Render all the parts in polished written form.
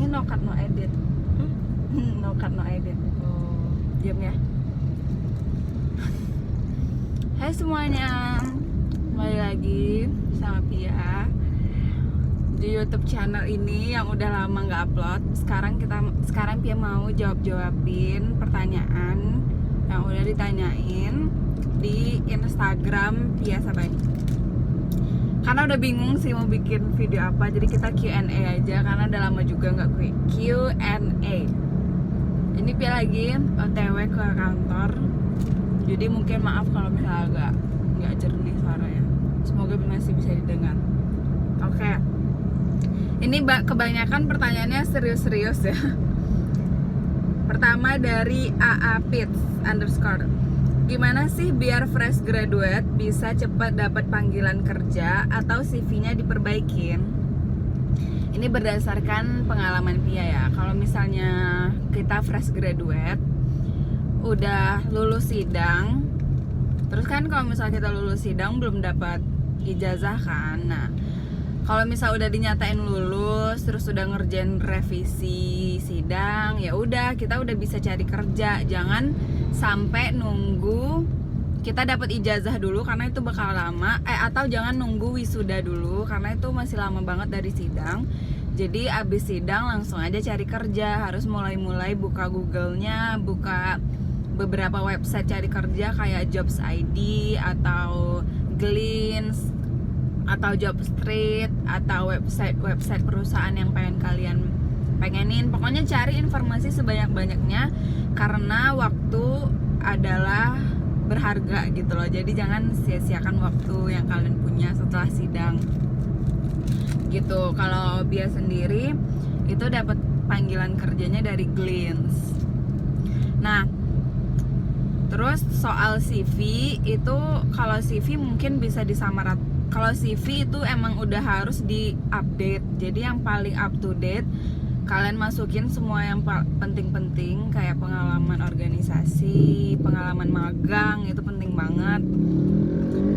Ini no cut no edit. No cut no edit. Oh. Diam ya. Hai semuanya, kembali lagi sama Pia di YouTube channel ini yang udah lama nggak upload. Sekarang Pia mau jawabin pertanyaan yang udah ditanyain di Instagram Pia Sabani. Karena udah bingung sih mau bikin video apa, jadi kita Q&A aja karena udah lama juga nggak Q&A. Ini Pia lagi OTW ke kantor. Jadi mungkin maaf kalau misalnya nggak jernih suaranya. Semoga masih bisa didengar. Oke. Ini kebanyakan pertanyaannya serius-serius ya. Pertama dari @aapits_. Gimana sih biar fresh graduate bisa cepat dapat panggilan kerja atau CV-nya diperbaikin? Ini berdasarkan pengalaman Pia ya. Kalau misalnya kita fresh graduate udah lulus sidang, terus kan kalau misalnya kita lulus sidang belum dapat ijazah kan. Nah, kalau misal udah dinyatain lulus terus udah ngerjain revisi sidang, ya udah kita udah bisa cari kerja. Jangan sampai nunggu kita dapat ijazah dulu karena itu bakal lama, atau jangan nunggu wisuda dulu karena itu masih lama banget dari sidang. Jadi abis sidang langsung aja cari kerja. Harus mulai buka Google-nya, buka beberapa website cari kerja kayak Jobs ID atau Glints atau Jobstreet atau website perusahaan yang pengenin. Pokoknya cari informasi sebanyak-banyaknya karena waktu adalah berharga gitu loh. Jadi jangan sia-siakan waktu yang kalian punya setelah sidang gitu. Kalau Bia sendiri itu dapat panggilan kerjanya dari Glints. Nah, terus soal CV itu, kalau CV mungkin bisa disamarat. Kalau CV itu emang udah harus di-update. Jadi yang paling up to date kalian masukin semua yang penting-penting kayak pengalaman organisasi, pengalaman magang, itu penting banget.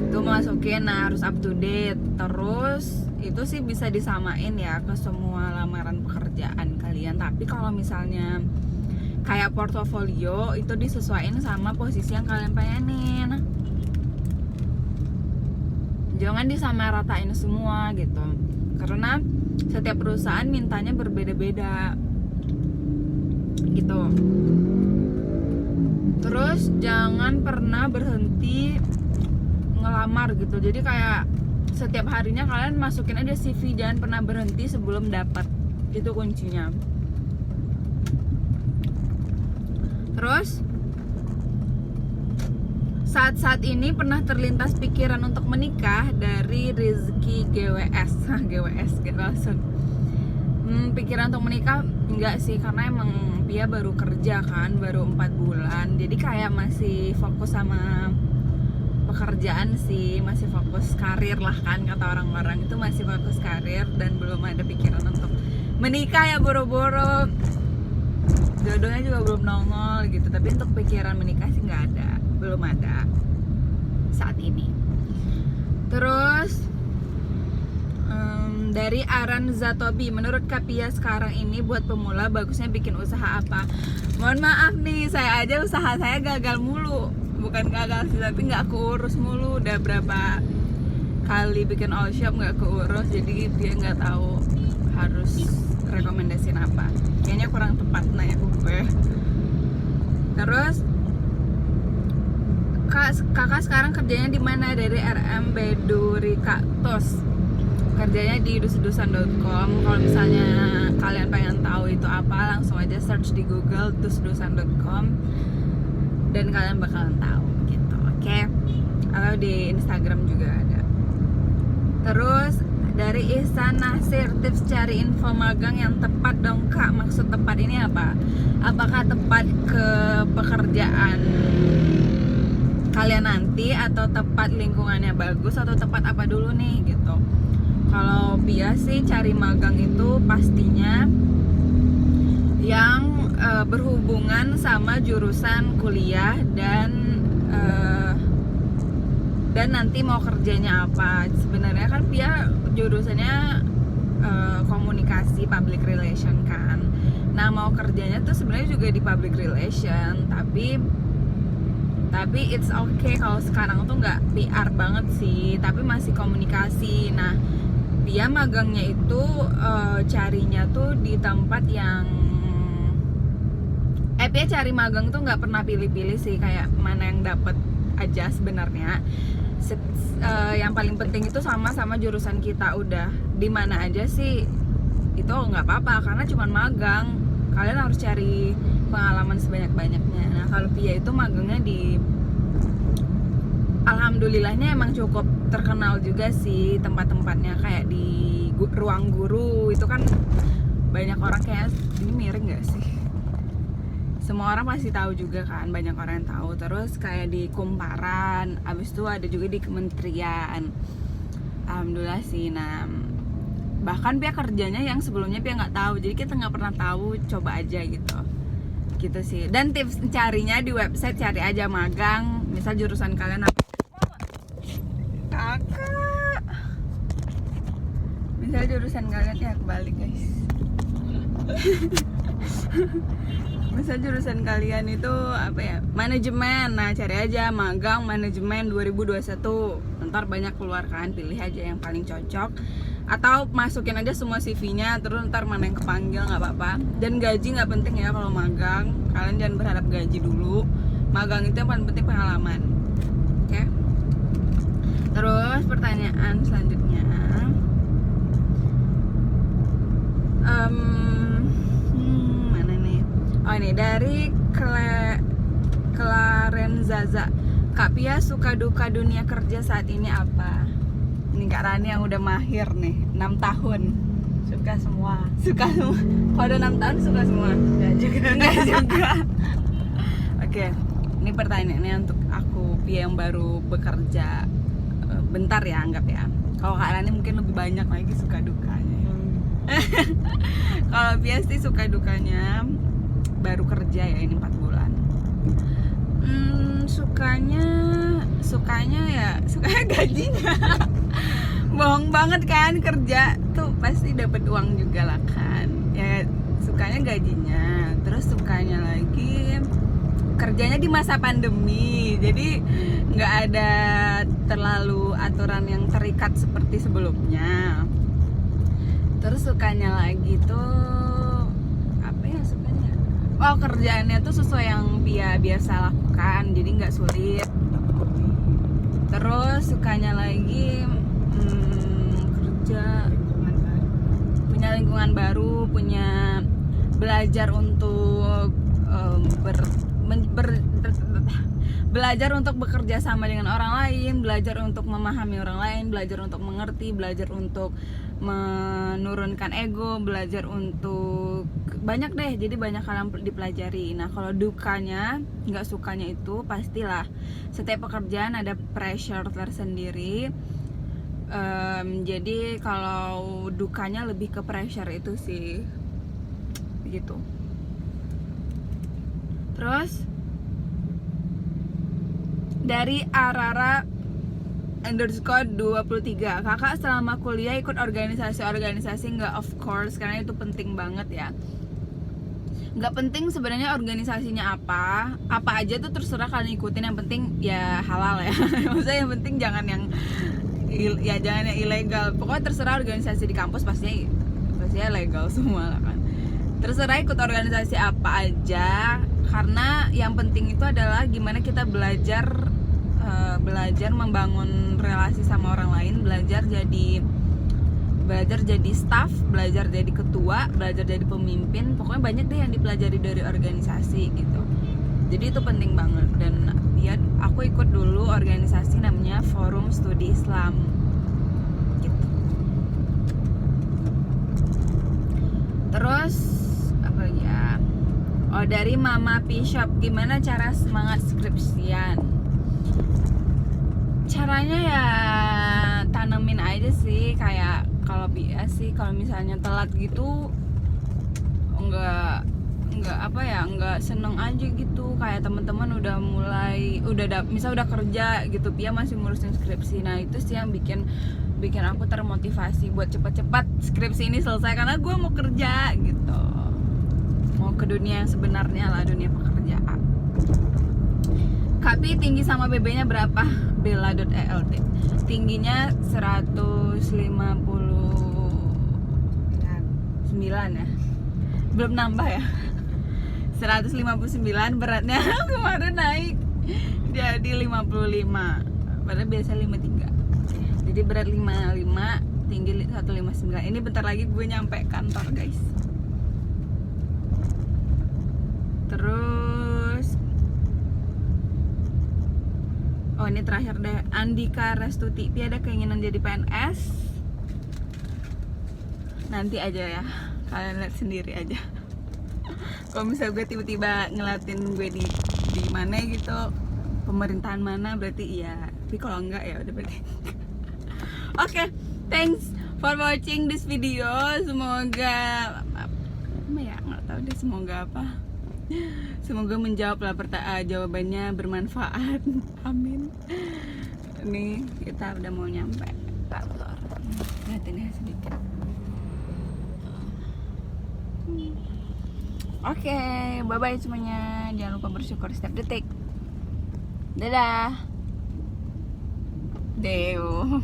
Itu masukin, nah harus up to date. Terus itu sih bisa disamain ya ke semua lamaran pekerjaan kalian. Tapi kalau misalnya kayak portofolio itu disesuaikan sama posisi yang kalian pengenin. Jangan disamaratain semua gitu. Karena setiap perusahaan mintanya berbeda-beda. Gitu. Terus jangan pernah berhenti ngelamar gitu. Jadi kayak setiap harinya kalian masukin aja CV, jangan pernah berhenti sebelum dapat. Itu kuncinya. Terus saat ini pernah terlintas pikiran untuk menikah, dari Rizky GWS. GWS gak langsung. Pikiran untuk menikah enggak sih, karena emang dia baru kerja kan, baru 4 bulan. Jadi kayak masih fokus sama pekerjaan sih, masih fokus karir lah kan kata orang-orang, itu masih fokus karir dan belum ada pikiran untuk menikah ya boro-boro. Jodohnya juga belum nongol gitu. Tapi untuk pikiran menikah sih nggak ada, belum ada saat ini. Terus dari Aran Zatobi, menurut Kapia sekarang ini buat pemula bagusnya bikin usaha apa? Mohon maaf nih, saya aja usaha saya gagal mulu. Bukan gagal sih, tapi nggak keurus mulu. Udah berapa kali bikin all shop nggak keurus, jadi dia nggak tahu harus rekomendasiin apa. Kayaknya kurang tepat nanya ke gue. Terus kakak sekarang kerjanya di mana? Dari RM Bedurika Tos. Kerjanya di dusdusan.com. Kalau misalnya kalian pengen tahu itu apa, langsung aja search di Google dusdusan.com dan kalian bakalan tahu gitu. Oke. Atau di Instagram juga ada. Terus dari Ihsan Nasir, tips cari info magang yang tepat dong kak. Maksud tepat ini apa? Apakah tepat ke pekerjaan kalian nanti, atau tepat lingkungannya bagus, atau tepat apa dulu nih gitu. Kalau biasa sih cari magang itu pastinya yang berhubungan sama jurusan kuliah dan nanti mau kerjanya apa. Sebenarnya kan Pia jurusannya komunikasi public relation kan. Nah mau kerjanya tuh sebenarnya juga di public relation, tapi it's okay kalau sekarang tuh nggak PR banget sih, tapi masih komunikasi. Nah dia magangnya itu carinya tuh di tempat yang dia cari magang tuh nggak pernah pilih-pilih sih, kayak mana yang dapet aja sebenarnya. Yang paling penting itu sama jurusan kita, udah di mana aja sih itu nggak apa-apa karena cuman magang, kalian harus cari pengalaman sebanyak-banyaknya. Nah kalau Pia itu magangnya di, alhamdulillahnya emang cukup terkenal juga sih tempat-tempatnya, kayak di Ruang Guru itu kan banyak orang, kayak ini miring nggak sih, semua orang pasti tahu juga kan, banyak orang yang tahu. Terus kayak di Kumparan, abis itu ada juga di Kementerian, alhamdulillah sih. Nah bahkan Pia kerjanya yang sebelumnya Pia nggak tahu, jadi kita nggak pernah tahu, coba aja gitu sih. Dan tips carinya di website, cari aja magang, misal jurusan kalian apa, kakak, misal jurusan kalian ya kebalik guys. Misal jurusan kalian itu apa ya, manajemen, nah cari aja magang manajemen 2021, ntar banyak keluar kan, pilih aja yang paling cocok, atau masukin aja semua CV-nya, terus ntar mana yang kepanggil nggak apa-apa. Dan gaji nggak penting ya kalau magang, kalian jangan berharap gaji dulu, magang itu yang paling penting pengalaman. Oke? Terus pertanyaan selanjutnya, mana nih? Oh ini dari Clarenzaza. Kak Pia, suka duka dunia kerja saat ini apa? Ini Kak Rani yang udah mahir nih, 6 tahun. Suka semua. Kalau udah 6 tahun suka semua? Enggak juga. Oke, ini pertanyaannya untuk aku, Pia yang baru bekerja bentar ya, anggap ya. Kalau Kak Rani mungkin lebih banyak lagi suka dukanya. Kalau Pia sih suka dukanya baru kerja ya, ini 4 bulan. Sukanya gajinya. Bohong banget kan, kerja tuh pasti dapat uang juga lah kan. Ya sukanya gajinya, terus sukanya lagi kerjanya di masa pandemi, jadi nggak ada terlalu aturan yang terikat seperti sebelumnya. Terus sukanya lagi tuh apa ya, sukanya? Oh, kerjaannya tuh sesuai yang biasa lakukan, jadi nggak sulit. Terus sukanya lagi kerja punya lingkungan baru, punya belajar untuk belajar untuk bekerja sama dengan orang lain, belajar untuk memahami orang lain, belajar untuk mengerti, belajar untuk menurunkan ego, belajar untuk banyak deh, jadi banyak hal yang dipelajari. Nah kalau dukanya, nggak sukanya itu pastilah setiap pekerjaan ada pressure tersendiri. Jadi kalau dukanya lebih ke pressure itu sih gitu. Terus dari Arara _23, kakak selama kuliah ikut organisasi nggak? Of course, karena itu penting banget ya. Nggak penting sebenarnya organisasinya apa aja tuh terserah kalian ikutin, yang penting ya halal ya. Maksudnya yang penting jangan yang ilegal. Pokoknya terserah organisasi di kampus pastinya legal semua lah kan. Terserah ikut organisasi apa aja, karena yang penting itu adalah gimana kita belajar membangun relasi sama orang lain, belajar jadi staff, belajar jadi ketua, belajar jadi pemimpin. Pokoknya banyak deh yang dipelajari dari organisasi gitu. Jadi itu penting banget. Dan ya aku ikut dulu organisasi namanya Forum Studi Islam gitu. Terus apa ya? Oh, dari Mama P Shop, gimana cara semangat skripsian? Caranya ya tanemin aja sih, kayak kalau biasa sih, kalau misalnya telat gitu enggak seneng aja gitu. Kayak teman-teman misal udah kerja gitu, Pia masih ngurusin skripsi. Nah itu sih yang bikin bikin aku termotivasi buat cepat-cepat skripsi ini selesai karena gue mau kerja gitu, mau ke dunia yang sebenarnya lah, dunia pekerjaan. Kapi tinggi sama BB-nya berapa? Bella.elt tingginya 159 ya, belum nambah ya. 159, beratnya kemarin naik jadi 55, padahal biasa 53. Jadi berat 55, tinggi 159. Ini bentar lagi gue nyampe kantor guys. Terus oh ini terakhir deh, Andika Restuti, ada keinginan jadi PNS? Nanti aja ya, kalian lihat sendiri aja. Kalau misalnya gue tiba-tiba ngeliatin gue di mana gitu, pemerintahan mana, berarti iya. Tapi kalau enggak ya udah berarti. Oke, thanks for watching this video. Semoga apa ya, nggak tahu deh, semoga apa. Semoga menjawab lah jawabannya bermanfaat. Amin. Nih kita udah mau nyampe kantor. Lihatin ya sedikit. Oke, bye bye semuanya. Jangan lupa bersyukur setiap detik. Dadah. Deo.